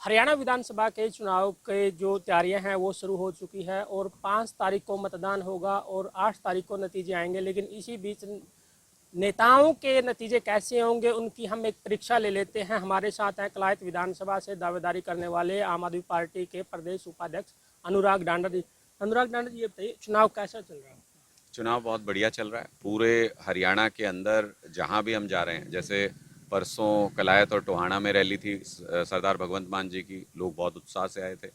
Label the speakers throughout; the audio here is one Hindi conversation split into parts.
Speaker 1: हरियाणा विधानसभा के चुनाव के जो तैयारियां हैं वो शुरू हो चुकी है और 5 तारीख को मतदान होगा और 8 तारीख को नतीजे आएंगे। लेकिन इसी बीच नेताओं के नतीजे कैसे होंगे उनकी हम एक परीक्षा ले लेते हैं। हमारे साथ हैं कलायत विधानसभा से दावेदारी करने वाले आम आदमी पार्टी के प्रदेश उपाध्यक्ष अनुराग डांडा जी। अनुराग डांडा जी, ये बताइए चुनाव कैसा चल रहा है?
Speaker 2: चुनाव बहुत बढ़िया चल रहा है। पूरे हरियाणा के अंदर जहां भी हम जा रहे हैं, जैसे परसों कलायत और टोहाना में रैली थी सरदार भगवंत मान जी की, लोग बहुत उत्साह से आए थे।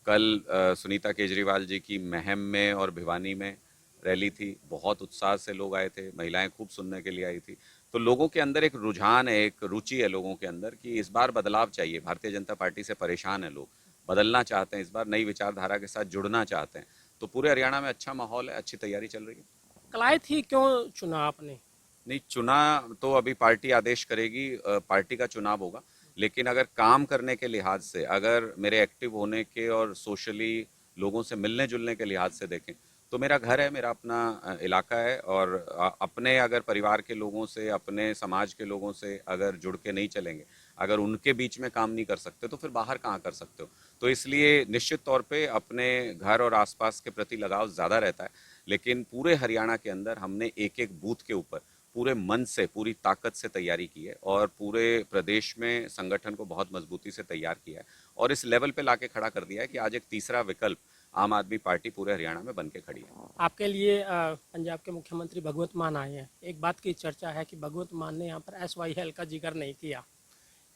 Speaker 2: कल सुनीता केजरीवाल जी की महम में और भिवानी में रैली थी, बहुत उत्साह से लोग आए थे, महिलाएं खूब सुनने के लिए आई थी। तो लोगों के अंदर एक रुझान है, एक रुचि है लोगों के अंदर कि इस बार बदलाव चाहिए। भारतीय जनता पार्टी से परेशान है लोग, बदलना चाहते हैं, इस बार नई विचारधारा के साथ जुड़ना चाहते हैं। तो पूरे हरियाणा में अच्छा माहौल है, अच्छी तैयारी चल रही है।
Speaker 1: कलायत ही क्यों चुना आपने?
Speaker 2: नहीं, चुना तो अभी पार्टी आदेश करेगी, पार्टी का चुनाव होगा। लेकिन अगर काम करने के लिहाज से, अगर मेरे एक्टिव होने के और सोशली लोगों से मिलने जुलने के लिहाज से देखें तो मेरा घर है, मेरा अपना इलाका है। और अपने अगर परिवार के लोगों से, अपने समाज के लोगों से अगर जुड़ के नहीं चलेंगे, अगर उनके बीच में काम नहीं कर सकते तो फिर बाहर कहाँ कर सकते हो। तो इसलिए निश्चित तौर पे अपने घर और आसपास के प्रति लगाव ज़्यादा रहता है। लेकिन पूरे हरियाणा के अंदर हमने एक एक बूथ के ऊपर पूरे मन से, पूरी ताकत से तैयारी की है और पूरे प्रदेश में संगठन को बहुत मजबूती से तैयार किया है और इस लेवल पे लाके खड़ा कर दिया है कि आज एक तीसरा विकल्प आम आदमी पार्टी पूरे हरियाणा में बन के खड़ी है।
Speaker 1: आपके लिए पंजाब के मुख्यमंत्री भगवंत मान आए हैं। एक बात की चर्चा है कि भगवंत मान ने यहाँ पर SYL का जिक्र नहीं किया।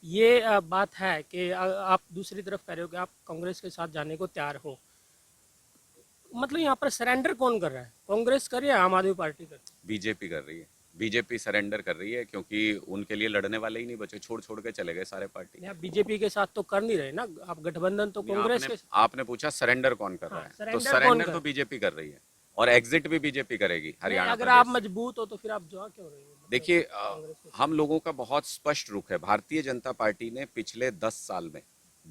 Speaker 1: ये बात है कि आप दूसरी तरफ कह रहे हो कि आप कांग्रेस के साथ जाने को तैयार हो। मतलब यहाँ पर सरेंडर कौन कर रहा है, कांग्रेस कर रही है आम आदमी पार्टी कर?
Speaker 2: बीजेपी कर रही है। बीजेपी सरेंडर कर रही है क्योंकि उनके लिए लड़ने वाले ही नहीं बचे, छोड़ छोड़ के चले गए सारे पार्टी।
Speaker 1: आप बीजेपी के साथ तो कर नहीं रहे ना, आप गठबंधन तो
Speaker 2: नहीं,
Speaker 1: कांग्रेस
Speaker 2: आपने
Speaker 1: के।
Speaker 2: आपने पूछा सरेंडर कौन कर रहा
Speaker 1: हाँ,
Speaker 2: है, तो
Speaker 1: सरेंडर कौन
Speaker 2: सरेंडर
Speaker 1: कर?
Speaker 2: तो बीजेपी कर रही है और एग्जिट भी बीजेपी करेगी
Speaker 1: नहीं,
Speaker 2: हरियाणा
Speaker 1: अगर आप
Speaker 2: प्रदेश से।
Speaker 1: मजबूत हो तो फिर आप जा क्यों रहे हो, मतलब
Speaker 2: देखिए,
Speaker 1: कांग्रेस के साथ?
Speaker 2: हम लोगों का बहुत स्पष्ट रुख है। भारतीय जनता पार्टी ने पिछले 10 साल में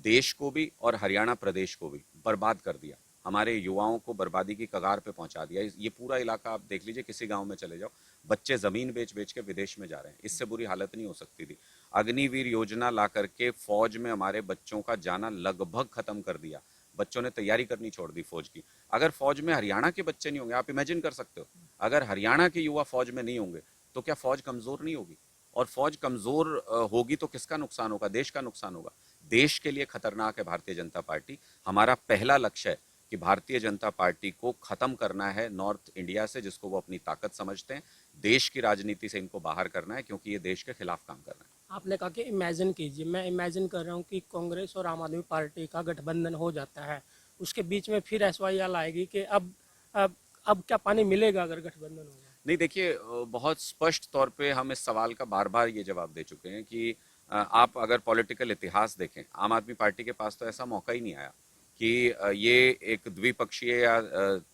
Speaker 2: देश को भी और हरियाणा प्रदेश को भी बर्बाद कर दिया। हमारे युवाओं को बर्बादी की कगार पे पहुंचा दिया। ये पूरा इलाका आप देख लीजिए, किसी गांव में चले जाओ, बच्चे जमीन बेच बेच के विदेश में जा रहे हैं। इससे बुरी हालत नहीं हो सकती थी। अग्निवीर योजना ला करके फौज में हमारे बच्चों का जाना लगभग खत्म कर दिया। बच्चों ने तैयारी करनी छोड़ दी फौज की। अगर फौज में हरियाणा के बच्चे नहीं होंगे, आप इमेजिन कर सकते हो, अगर हरियाणा के युवा फौज में नहीं होंगे तो क्या फौज कमजोर नहीं होगी? और फौज कमजोर होगी तो किसका नुकसान होगा? देश का नुकसान होगा। देश के लिए खतरनाक है भारतीय जनता पार्टी। हमारा पहला लक्ष्य है कि भारतीय जनता पार्टी को खत्म करना है नॉर्थ इंडिया से, जिसको वो अपनी ताकत समझते हैं। देश की राजनीति से इनको बाहर करना है क्योंकि ये देश के खिलाफ काम कर रहे हैं।
Speaker 1: आपने कहा कि इमेजिन कीजिए, मैं इमेजिन कर रहा हूँ कि कांग्रेस और आम आदमी पार्टी का गठबंधन हो जाता है, उसके बीच में फिर SYL आएगी कि अब अब क्या पानी मिलेगा अगर गठबंधन होगा?
Speaker 2: नहीं, देखिए, बहुत स्पष्ट तौर पे हम इस सवाल का बार बार ये जवाब दे चुके हैं कि आप अगर पॉलिटिकल इतिहास देखें, आम आदमी पार्टी के पास तो ऐसा मौका ही नहीं आया कि ये एक द्विपक्षीय या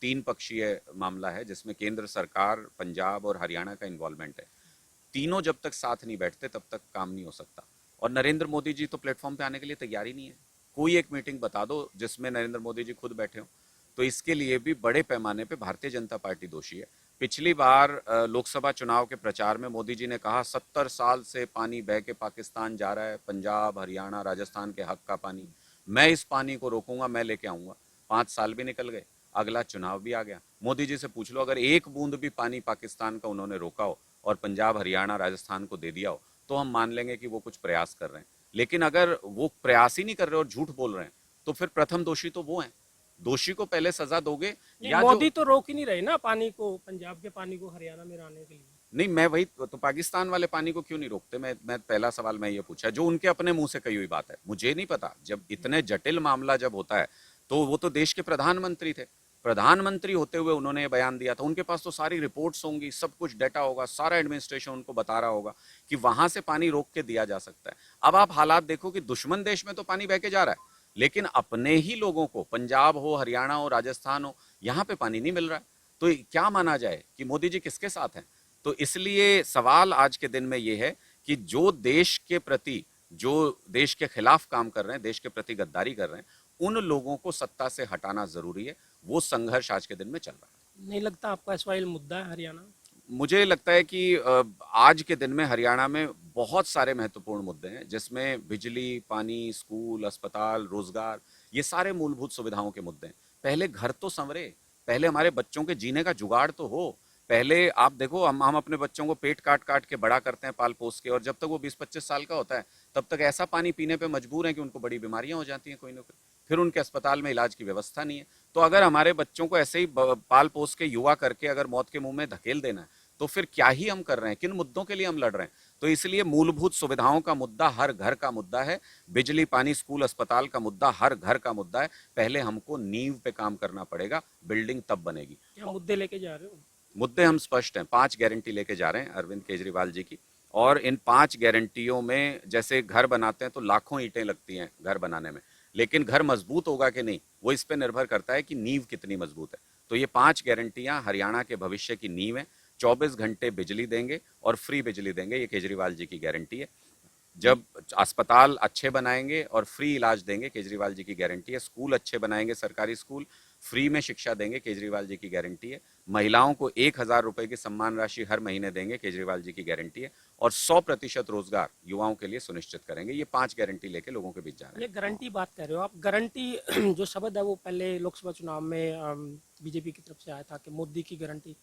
Speaker 2: तीन पक्षीय मामला है जिसमें केंद्र सरकार, पंजाब और हरियाणा का इन्वॉल्वमेंट है। तीनों जब तक साथ नहीं बैठते तब तक काम नहीं हो सकता। और नरेंद्र मोदी जी तो प्लेटफॉर्म पे आने के लिए तैयार ही नहीं है। कोई एक मीटिंग बता दो जिसमें नरेंद्र मोदी जी खुद बैठे हो। तो इसके लिए भी बड़े पैमाने पे भारतीय जनता पार्टी दोषी है। पिछली बार लोकसभा चुनाव के प्रचार में मोदी जी ने कहा 70 साल से पानी बह के पाकिस्तान जा रहा है, पंजाब, हरियाणा, राजस्थान के हक का पानी, मैं इस पानी को रोकूंगा, मैं लेके आऊंगा। 5 साल भी निकल गए, अगला चुनाव भी आ गया। मोदी जी से पूछ लो, अगर एक बूंद भी पानी पाकिस्तान का उन्होंने रोका हो और पंजाब, हरियाणा, राजस्थान को दे दिया हो तो हम मान लेंगे कि वो कुछ प्रयास कर रहे हैं। लेकिन अगर वो प्रयास ही नहीं कर रहे और झूठ बोल रहे हैं तो फिर प्रथम दोषी तो वो हैं। दोषी को पहले सजा दोगे
Speaker 1: नहीं,
Speaker 2: या जो।
Speaker 1: मोदी तो रोक ही नहीं रहे ना पानी को, पंजाब के पानी को हरियाणा में आने के लिए।
Speaker 2: नहीं, मैं वही तो पाकिस्तान वाले पानी को क्यों नहीं रोकते? मैं पहला सवाल मैं ये पूछा, जो उनके अपने मुंह से कही हुई बात है। मुझे नहीं पता, जब इतने जटिल मामला जब होता है तो वो तो देश के प्रधानमंत्री थे। प्रधानमंत्री होते हुए उन्होंने ये बयान दिया था। उनके पास तो सारी रिपोर्ट्स होंगी, सब कुछ डाटा होगा, सारा एडमिनिस्ट्रेशन उनको बता रहा होगा कि वहां से पानी रोक के दिया जा सकता है। अब आप हालात देखो कि दुश्मन देश में तो पानी बह के जा रहा है, लेकिन अपने ही लोगों को, पंजाब हो, हरियाणा हो, राजस्थान हो, यहाँ पे पानी नहीं मिल रहा है। तो क्या माना जाए कि मोदी जी किसके साथ हैं? तो इसलिए सवाल आज के दिन में ये है कि जो देश के प्रति, जो देश के खिलाफ काम कर रहे हैं, देश के प्रति गद्दारी कर रहे हैं, उन लोगों को सत्ता से हटाना जरूरी है। वो संघर्ष आज के दिन में चल रहा है।
Speaker 1: नहीं लगता आपका SYL मुद्दा है हरियाणा?
Speaker 2: मुझे लगता है कि आज के दिन में हरियाणा में बहुत सारे महत्वपूर्ण मुद्दे हैं, जिसमें बिजली, पानी, स्कूल, अस्पताल, रोजगार, ये सारे मूलभूत सुविधाओं के मुद्दे हैं। पहले घर तो संवरे, पहले हमारे बच्चों के जीने का जुगाड़ तो हो। पहले आप देखो, हम अपने बच्चों को पेट काट काट के बड़ा करते हैं पाल पोस के, और जब तक वो 20-25 साल का होता है तब तक ऐसा पानी पीने पे मजबूर है कि उनको बड़ी बीमारियां हो जाती हैं कोई ना कोई, फिर उनके अस्पताल में इलाज की व्यवस्था नहीं है। तो अगर हमारे बच्चों को ऐसे ही पाल पोस के युवा करके अगर मौत के मुंह में धकेल देना है, तो फिर क्या ही हम कर रहे हैं, किन मुद्दों के लिए हम लड़ रहे हैं। तो इसलिए मूलभूत सुविधाओं का मुद्दा हर घर का मुद्दा है, बिजली, पानी, स्कूल, अस्पताल का मुद्दा हर घर का मुद्दा है। पहले हमको नींव पे काम करना पड़ेगा, बिल्डिंग तब बनेगी।
Speaker 1: क्या मुद्दे लेके जा रहे हो?
Speaker 2: मुद्दे हम स्पष्ट हैं, 5 गारंटी लेके जा रहे हैं अरविंद केजरीवाल जी की। और इन 5 गारंटियों में, जैसे घर बनाते हैं तो लाखों ईंटें लगती हैं घर बनाने में, लेकिन घर मजबूत होगा कि नहीं, वो इस पे निर्भर करता है कि नींव कितनी मजबूत है। तो ये 5 गारंटियां हरियाणा के भविष्य की नींव है। 24 घंटे बिजली देंगे और फ्री बिजली देंगे, ये केजरीवाल जी की गारंटी है। जब अस्पताल अच्छे बनाएंगे और फ्री इलाज देंगे, केजरीवाल जी की गारंटी है। स्कूल अच्छे बनाएंगे, सरकारी स्कूल, फ्री में शिक्षा देंगे, केजरीवाल जी की गारंटी है। महिलाओं को 1,000 रुपए की सम्मान राशि हर महीने देंगे, केजरीवाल जी की गारंटी है। और 100% रोजगार युवाओं के लिए सुनिश्चित करेंगे। ये 5 गारंटी लेके लोगों के बीच जा रहे
Speaker 1: ये
Speaker 2: हैं।
Speaker 1: गारंटी बात कर रहे हो आप, गारंटी जो शब्द है वो पहले लोकसभा चुनाव में बीजेपी की तरफ से आया था कि मोदी की गारंटी,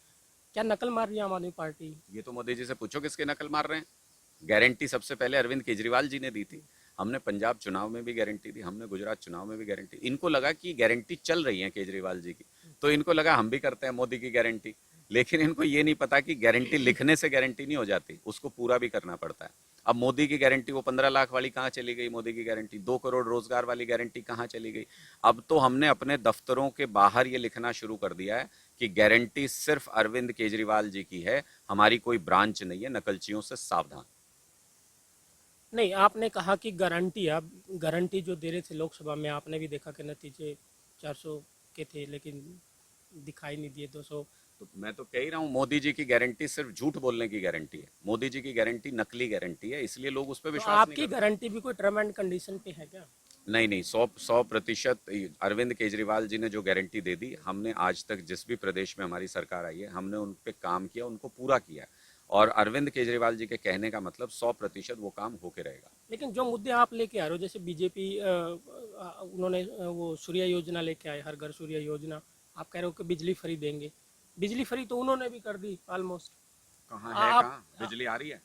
Speaker 1: क्या नकल मार रही है आम आदमी पार्टी?
Speaker 2: ये तो मोदी जी से पूछो किसके नकल मार रहे हैं। गारंटी सबसे पहले अरविंद केजरीवाल जी ने दी थी। हमने पंजाब चुनाव में भी गारंटी दी, हमने गुजरात चुनाव में भी गारंटी। इनको लगा कि गारंटी चल रही है केजरीवाल जी की, तो इनको लगा हम भी करते हैं मोदी की गारंटी। लेकिन इनको ये नहीं पता कि गारंटी लिखने से गारंटी नहीं हो जाती, उसको पूरा भी करना पड़ता है। अब मोदी की गारंटी वो 15 लाख वाली कहाँ चली गई, मोदी की गारंटी 2 करोड़ रोजगार वाली गारंटी कहाँ चली गई। अब तो हमने अपने दफ्तरों के बाहर ये लिखना शुरू कर दिया है कि गारंटी सिर्फ अरविंद केजरीवाल जी की है, हमारी कोई ब्रांच नहीं है, नकलचियों से सावधान।
Speaker 1: नहीं, आपने कहा कि गारंटी, आप गारंटी जो दे रहे थे लोकसभा में, आपने भी देखा कि नतीजे 400 के थे लेकिन दिखाई नहीं दिए 200।
Speaker 2: तो मैं तो कह ही रहा हूँ, मोदी जी की गारंटी सिर्फ झूठ बोलने की गारंटी है। मोदी जी की गारंटी नकली गारंटी है, इसलिए लोग उस पर
Speaker 1: तो
Speaker 2: विश्वास नहीं
Speaker 1: आपकी
Speaker 2: करते।
Speaker 1: गारंटी भी कोई टर्म एंड कंडीशन पे है क्या?
Speaker 2: नहीं नहीं, 100% अरविंद केजरीवाल जी ने जो गारंटी दे दी, हमने आज तक जिस भी प्रदेश में हमारी सरकार आई है, हमने उन पे काम किया, उनको पूरा किया है। और अरविंद केजरीवाल जी के कहने का मतलब 100% वो काम होके रहेगा।
Speaker 1: लेकिन जो मुद्दे आप लेके आ रहे हो, जैसे बीजेपी उन्होंने वो सूर्य योजना लेके आए, हर घर सूर्य योजना, आप कह रहे हो कि बिजली फ्री देंगे। बिजली फ्री तो उन्होंने भी कर दी ऑलमोस्ट।
Speaker 2: कहाँ है,
Speaker 1: आप
Speaker 2: कहाँ बिजली आ रही है?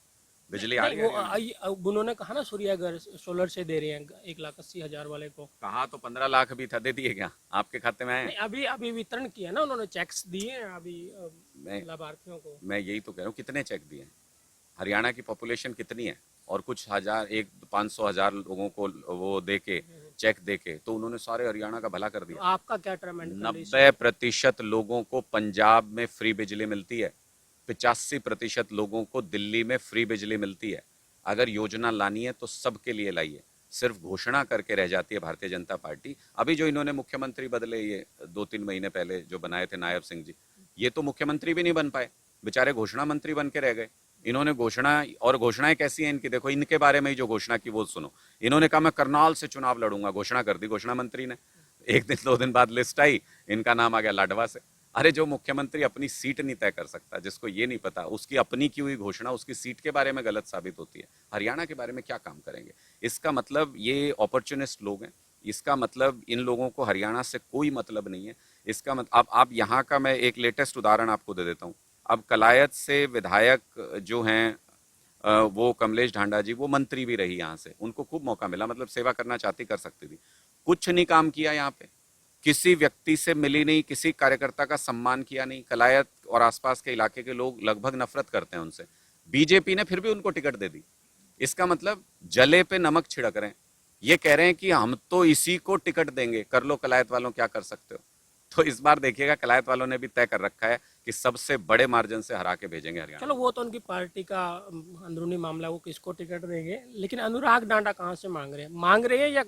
Speaker 2: बिजली आ
Speaker 1: नहीं,
Speaker 2: रही है
Speaker 1: वो
Speaker 2: हरियाणा में।
Speaker 1: उन्होंने कहा ना सूर्य घर सोलर से दे रहे हैं 1,80,000 वाले को।
Speaker 2: कहा तो 15 लाख भी था, दे दिए क्या आपके खाते में आए?
Speaker 1: नहीं, अभी अभी वितरण किया ना उन्होंने, चेक्स दिए हैं अभी
Speaker 2: मैं
Speaker 1: लाभार्थियों को।
Speaker 2: मैं यही तो कह रहा हूँ, कितने चेक दिए? हरियाणा की पॉपुलेशन कितनी है, और कुछ हजार, 500,000 लोगों को वो दे के, चेक दे के, तो उन्होंने सारे हरियाणा का भला कर
Speaker 1: तो
Speaker 2: दिया।
Speaker 1: आपका क्या टर्म एंड कंडीशन?
Speaker 2: 90% लोगों को पंजाब में फ्री बिजली मिलती है, 85% लोगों को दिल्ली में फ्री बिजली मिलती है। अगर योजना लानी है तो सबके लिए लाइए, सिर्फ घोषणा करके रह जाती है भारतीय जनता पार्टी। अभी जो इन्होंने मुख्यमंत्री बदले, ये 2-3 महीने पहले जो बनाए थे नायब सिंह जी, ये तो मुख्यमंत्री भी नहीं बन पाए, बेचारे घोषणा मंत्री बन के रह गए। इन्होंने घोषणा, और घोषणाएं कैसी हैं इनकी, देखो इनके बारे में ही जो घोषणा की वो सुनो। इन्होंने कहा मैं करनाल से चुनाव लड़ूंगा, घोषणा कर दी घोषणा मंत्री ने। एक दिन 2 दिन बाद लिस्ट आई, इनका नाम आ गया लाडवा से। अरे जो मुख्यमंत्री अपनी सीट नहीं तय कर सकता, जिसको ये नहीं पता उसकी अपनी की हुई घोषणा उसकी सीट के बारे में गलत साबित होती है, हरियाणा के बारे में क्या काम करेंगे? इसका मतलब ये अपॉर्चुनिस्ट लोग हैं। इसका मतलब इन लोगों को हरियाणा से कोई मतलब नहीं है। इसका मतलब, अब आप यहाँ का मैं एक लेटेस्ट उदाहरण आपको दे देता हूँ। अब कलायत से विधायक जो हैं, वो कमलेश ढांडा जी, वो मंत्री भी रही यहाँ से, उनको खूब मौका मिला, मतलब सेवा करना चाहती, कर सकती थी। कुछ नहीं काम किया यहाँ पे, किसी व्यक्ति से मिली नहीं, किसी कार्यकर्ता का सम्मान किया नहीं। कलायत और आसपास के इलाके के लोग लगभग नफरत करते हैं उनसे, बीजेपी ने फिर भी उनको टिकट दे दी। इसका मतलब जले पे नमक छिड़क रहे हैं। ये कह रहे हैं कि हम तो इसी को टिकट देंगे, कर लो कलायत वालों क्या कर सकते हो। तो इस बार देखिएगा, कलायत वालों ने भी तय कर रखा है कि सबसे बड़े मार्जिन से हरा के भेजेंगे हरियाणा।
Speaker 1: चलो वो तो उनकी पार्टी का अंदरूनी मामला, वो किसको टिकट देंगे। लेकिन अनुराग डांडा कहाँ से मांग रहे हैं या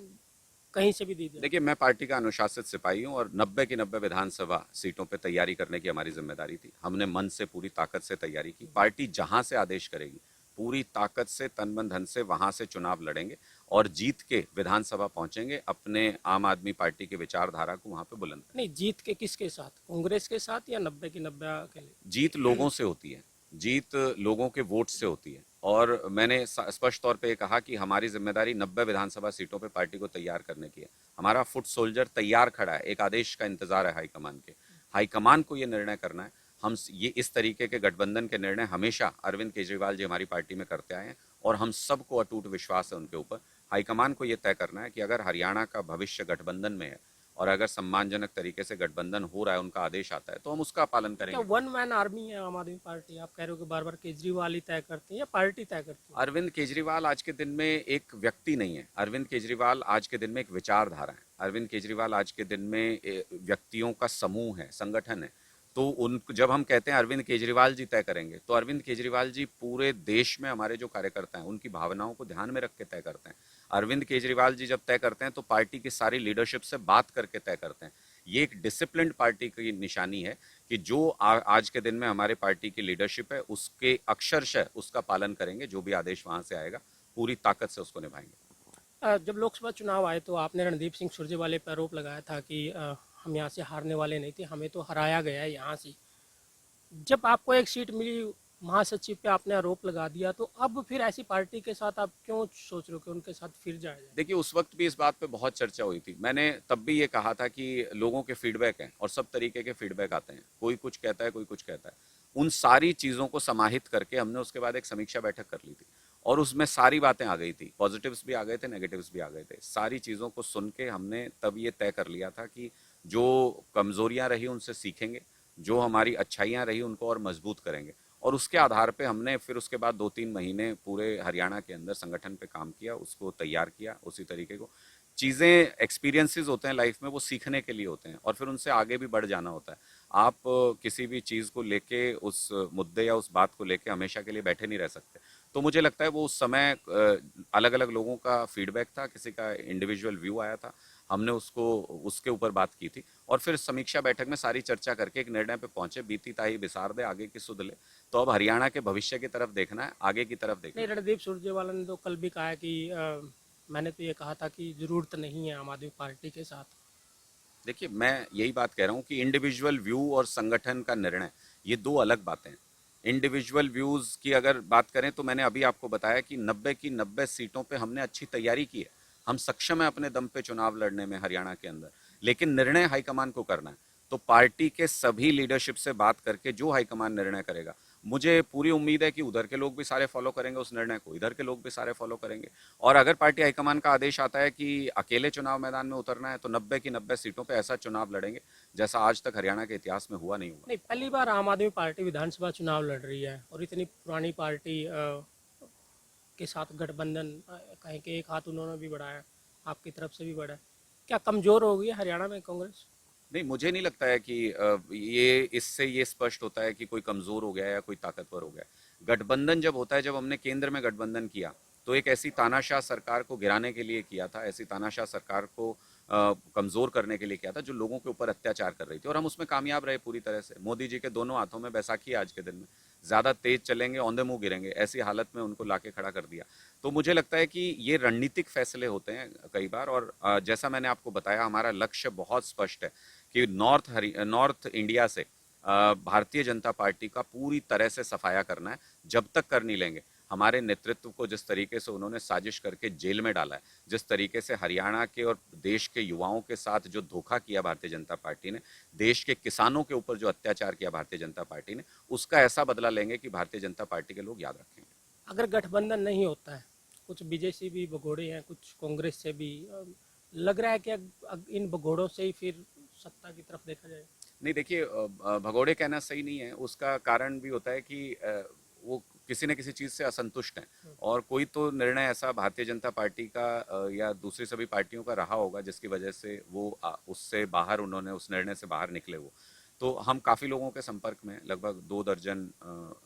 Speaker 1: कहीं से भी दी जाए?
Speaker 2: देखिए, मैं पार्टी का अनुशासित सिपाही हूं, और 90 की 90 विधानसभा सीटों पे तैयारी करने की हमारी जिम्मेदारी थी। हमने मन से, पूरी ताकत से तैयारी की। पार्टी जहां से आदेश करेगी, पूरी ताकत से, तन मन धन से वहां से चुनाव लड़ेंगे और जीत के विधानसभा पहुंचेंगे, अपने आम आदमी पार्टी के विचारधारा को वहां पे बुलंद करेंगे।
Speaker 1: नहीं, जीत के किसके साथ, कांग्रेस के साथ या 90 की 90 के लिए?
Speaker 2: जीत लोगों से होती है, जीत लोगों के वोट से होती है। और मैंने स्पष्ट तौर पे ये कहा कि हमारी जिम्मेदारी 90 विधानसभा सीटों पे पार्टी को तैयार करने की है। हमारा फुट सोल्जर तैयार खड़ा है, एक आदेश का इंतजार है हाईकमान के। हाईकमान को ये निर्णय करना है। ये इस तरीके के गठबंधन के निर्णय हमेशा अरविंद केजरीवाल जी हमारी पार्टी में करते आए हैं और हम सबको अटूट विश्वास है उनके ऊपर। हाईकमान को ये तय करना है कि अगर हरियाणा का भविष्य गठबंधन में है और अगर सम्मानजनक तरीके से गठबंधन हो रहा है, उनका आदेश आता है, तो हम उसका पालन
Speaker 1: क्या
Speaker 2: करेंगे।
Speaker 1: वन मैन आर्मी है आम आदमी पार्टी? आप कह रहे हो कि बार बार केजरीवाल ही तय करते हैं या पार्टी तय करती है?
Speaker 2: अरविंद केजरीवाल आज के दिन में एक व्यक्ति नहीं है। अरविंद केजरीवाल आज के दिन में एक विचारधारा है। अरविंद केजरीवाल आज के दिन में व्यक्तियों का समूह है, संगठन है। तो उन जब हम कहते हैं अरविंद केजरीवाल जी तय करेंगे, तो अरविंद केजरीवाल जी पूरे देश में हमारे जो कार्यकर्ता हैं उनकी भावनाओं को ध्यान में रख के तय करते हैं। अरविंद केजरीवाल जी जब तय करते हैं तो पार्टी की सारी लीडरशिप से बात करके तय करते हैं। ये एक डिसिप्लिन्ड पार्टी की निशानी है कि जो आज के दिन में हमारे पार्टी की लीडरशिप है उसके अक्षरशः उसका पालन करेंगे। जो भी आदेश वहां से आएगा पूरी ताकत से उसको निभाएंगे।
Speaker 1: जब लोकसभा चुनाव आए तो आपने रणदीप सिंह सुरजेवाला पर आरोप लगाया था कि हम यहाँ से हारने वाले नहीं थे, हमें तो हराया गया है यहाँ से। जब आपको एक सीट मिली, महासचिव पे आपने आरोप लगा दिया, तो अब फिर ऐसी पार्टी के साथ आप क्यों सोच रहे हो कि उनके साथ फिर जाया जाए?
Speaker 2: देखिए, उस वक्त भी इस बात पे बहुत चर्चा हुई थी। मैंने तब भी ये कहा था कि लोगों के फीडबैक हैं और सब तरीके के फीडबैक आते हैं। कोई कुछ कहता है, कोई कुछ कहता है। उन सारी चीज़ों को समाहित करके हमने उसके बाद एक समीक्षा बैठक कर ली थी और उसमें सारी बातें आ गई थी। पॉजिटिव्स भी आ गए थे, नेगेटिव्स भी आ गए थे। सारी चीज़ों को सुन के हमने तब ये तय कर लिया था कि जो कमज़ोरियाँ रही उनसे सीखेंगे, जो हमारी अच्छाइयाँ रही उनको और मजबूत करेंगे। और उसके आधार पे हमने फिर उसके बाद 2-3 महीने पूरे हरियाणा के अंदर संगठन पे काम किया, उसको तैयार किया उसी तरीके को। चीज़ें, एक्सपीरियंसेस होते हैं लाइफ में, वो सीखने के लिए होते हैं और फिर उनसे आगे भी बढ़ जाना होता है। आप किसी भी चीज़ को लेके, उस मुद्दे या उस बात को लेके हमेशा के लिए बैठे नहीं रह सकते। तो मुझे लगता है वो उस समय अलग अलग लोगों का फीडबैक था, किसी का इंडिविजुअल व्यू आया था, हमने उसको उसके ऊपर बात की थी और फिर समीक्षा बैठक में सारी चर्चा करके एक निर्णय पे पहुंचे। बीती ताही बिसार दे, आगे की सुध ले। तो अब हरियाणा के भविष्य की तरफ देखना है, आगे की तरफ देखना
Speaker 1: नहीं,
Speaker 2: है।
Speaker 1: रणदीप सुरजेवाला ने तो कल भी कहा है कि मैंने तो ये कहा था कि ज़रूरत नहीं है आम आदमी पार्टी के साथ।
Speaker 2: देखिए, मैं यही बात कह रहा हूँ कि इंडिविजुअल व्यू और संगठन का निर्णय, ये दो अलग बातें हैं। इंडिविजुअल व्यूज की अगर बात करें तो मैंने अभी आपको बताया कि 90 की 90 सीटों पे हमने अच्छी तैयारी की है। हम सक्षम है अपने दम पे चुनाव लड़ने में हरियाणा के अंदर। लेकिन निर्णय हाईकमान को करना है। तो पार्टी के सभी लीडरशिप से बात करके जो हाईकमान निर्णय करेगा, मुझे पूरी उम्मीद है कि उधर के लोग भी सारे फॉलो करेंगे उस निर्णय को, इधर के लोग भी सारे फॉलो करेंगे। और अगर पार्टी हाईकमान का आदेश आता है कि अकेले चुनाव मैदान में उतरना है, तो 90 की 90 सीटों पे ऐसा चुनाव लड़ेंगे जैसा आज तक हरियाणा के इतिहास में हुआ नहीं हुआ।
Speaker 1: नहीं, पहली बार आम आदमी पार्टी विधानसभा चुनाव लड़ रही है और इतनी पुरानी पार्टी के साथ गठबंधन, कहीं के एक हाथ उन्होंने भी बढ़ाया, आपकी तरफ से भी बढ़ा है। क्या कमज़ोर हो गई है हरियाणा में कांग्रेस?
Speaker 2: नहीं, मुझे नहीं लगता है कि ये इससे ये स्पष्ट होता है कि कोई कमजोर हो गया या कोई ताकतवर हो गया। गठबंधन जब होता है, जब हमने केंद्र में गठबंधन किया तो एक ऐसी तानाशाह सरकार को गिराने के लिए किया था, ऐसी तानाशाह सरकार को कमजोर करने के लिए किया था जो लोगों के ऊपर अत्याचार कर रही थी, और हम उसमें कामयाब रहे पूरी तरह से। मोदी जी के दोनों हाथों में बैसाखी है आज के दिन में। ज्यादा तेज चलेंगे औंधे मुंह गिरेंगे, ऐसी हालत में उनको लाके खड़ा कर दिया। तो मुझे लगता है कि ये रणनीतिक फैसले होते हैं कई बार। और जैसा मैंने आपको बताया, हमारा लक्ष्य बहुत स्पष्ट है कि नॉर्थ इंडिया से भारतीय जनता पार्टी का पूरी तरह से सफाया करना है। जब तक कर नहीं लेंगे, हमारे नेतृत्व को जिस तरीके से उन्होंने साजिश करके जेल में डाला है, जिस तरीके से हरियाणा के और देश के युवाओं के साथ जो धोखा किया भारतीय जनता पार्टी ने, देश के किसानों के ऊपर जो अत्याचार किया भारतीय जनता पार्टी ने, उसका ऐसा बदला लेंगे कि भारतीय जनता पार्टी के लोग याद रखेंगे।
Speaker 1: अगर गठबंधन नहीं होता है, कुछ बीजेपी भी भगोड़े हैं, कुछ कांग्रेस से भी, लग रहा है कि इन भगोड़ों से ही फिर सत्ता की तरफ देखा जाए।
Speaker 2: नहीं, देखिए, भगोड़े कहना सही नहीं है। उसका कारण भी होता है कि वो किसी न किसी चीज़ से असंतुष्ट हैं और कोई तो निर्णय ऐसा भारतीय जनता पार्टी का या दूसरी सभी पार्टियों का रहा होगा जिसकी वजह से वो उससे बाहर, उन्होंने उस निर्णय से बाहर निकले वो। तो हम काफ़ी लोगों के संपर्क में, लगभग 2 दर्जन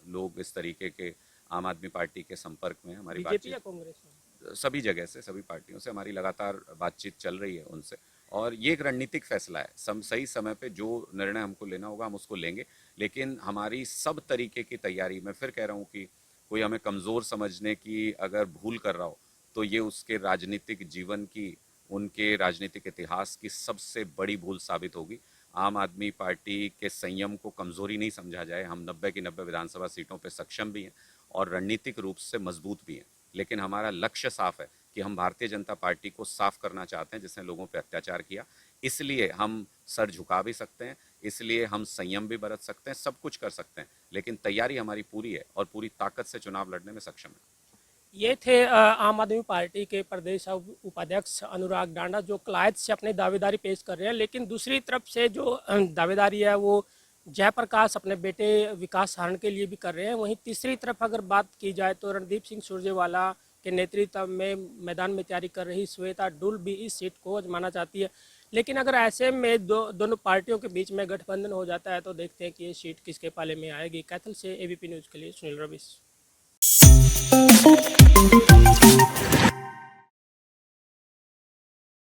Speaker 2: लोग इस तरीके के आम आदमी पार्टी के संपर्क में। हमारी
Speaker 1: बीजेपी या
Speaker 2: बातचीत
Speaker 1: कांग्रेस में?
Speaker 2: सभी जगह से, सभी पार्टियों से हमारी लगातार बातचीत चल रही है उनसे। और ये एक रणनीतिक फैसला है। सही समय पे जो निर्णय हमको लेना होगा हम उसको लेंगे। लेकिन हमारी सब तरीके की तैयारी, मैं फिर कह रहा हूँ कि कोई हमें कमज़ोर समझने की अगर भूल कर रहा हो तो ये उसके राजनीतिक जीवन की, उनके राजनीतिक इतिहास की सबसे बड़ी भूल साबित होगी। आम आदमी पार्टी के संयम को कमजोरी नहीं समझा जाए। हम 90 की 90 विधानसभा सीटों पर सक्षम भी हैं और रणनीतिक रूप से मजबूत भी हैं, लेकिन हमारा लक्ष्य साफ है कि हम भारतीय जनता पार्टी को साफ करना चाहते हैं जिसने लोगों पर अत्याचार किया। इसलिए हम सर झुका भी सकते हैं, इसलिए हम संयम भी बरत सकते हैं, सब कुछ कर सकते हैं, लेकिन तैयारी हमारी पूरी है और पूरी ताकत से चुनाव लड़ने में सक्षम है।
Speaker 1: ये थे आम आदमी पार्टी के प्रदेश उपाध्यक्ष अनुराग डांडा, जो कलायत से अपनी दावेदारी पेश कर रहे हैं। लेकिन दूसरी तरफ से जो दावेदारी है वो जयप्रकाश अपने बेटे विकास सहारण के लिए भी कर रहे हैं। वहीं तीसरी तरफ अगर बात की जाए तो रणदीप सिंह सुरजेवाला के नेतृत्व में मैदान में तैयारी कर रही श्वेता डुल भी इस सीट को आजमाना चाहती है। लेकिन अगर ऐसे में दोनों पार्टियों के बीच में गठबंधन हो जाता है तो देखते हैं कि ये सीट किसके पाले में आएगी। कैथल से एबीपी न्यूज़ के लिए सुनील रविश।